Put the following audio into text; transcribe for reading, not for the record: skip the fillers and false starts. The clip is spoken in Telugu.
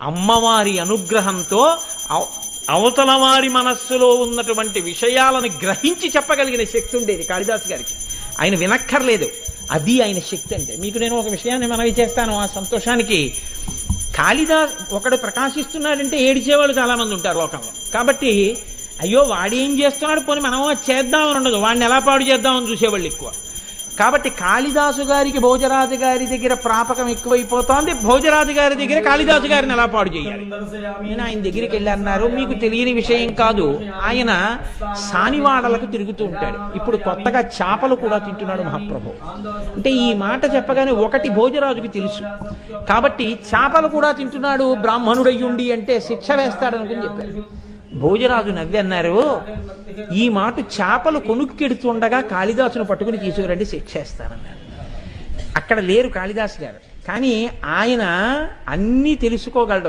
అమ్మవారి అనుగ్రహంతో అవతల వారి మనస్సులో ఉన్నటువంటి విషయాలను గ్రహించి చెప్పగలిగిన శక్తి ఉండేది కాళిదాసు గారికి. ఆయన వినక్కర్లేదు. అది ఆయన శక్తి అంటే. మీకు నేను ఒక విషయాన్ని మనవి చేస్తాను. ఆ సంతోషానికి కాళిదాస్ ఒకడు ప్రకాశిస్తున్నాడంటే ఏడిచేవాళ్ళు చాలామంది ఉంటారు లోకంలో. కాబట్టి అయ్యో వాడేం చేస్తున్నాడు, పోనీ మనం చేద్దామని ఉండదు, వాడిని ఎలా పాడు చేద్దామని చూసేవాళ్ళు ఎక్కువ. కాబట్టి కాళిదాసు గారికి భోజరాజు గారి దగ్గర ప్రాపకం ఎక్కువైపోతోంది. భోజరాజు గారి దగ్గర కాళిదాసు గారిని ఎలా పాడు చేయాలి. నేను ఆయన దగ్గరికి వెళ్ళి అన్నారు, మీకు తెలియని విషయం కాదు, ఆయన సానివాడలకు తిరుగుతూ ఉంటాడు. ఇప్పుడు కొత్తగా చేపలు కూడా తింటున్నాడు మహాప్రభు అంటే ఈ మాట చెప్పగానే ఒకటి భోజరాజుకి తెలుసు. కాబట్టి చేపలు కూడా తింటున్నాడు బ్రాహ్మణుడయ్యుండి అంటే శిక్ష వేస్తాడనుకుని చెప్పారు. భోజరాజు నవ్వి అన్నారు, ఈ మాట చేపలు కొనుక్కెడుతుండగా కాళిదాసును పట్టుకుని తీసుకురండి శిక్షేస్తానన్నారు. అక్కడ లేరు కాళిదాసు గారు, కానీ ఆయన అన్నీ తెలుసుకోగలడు.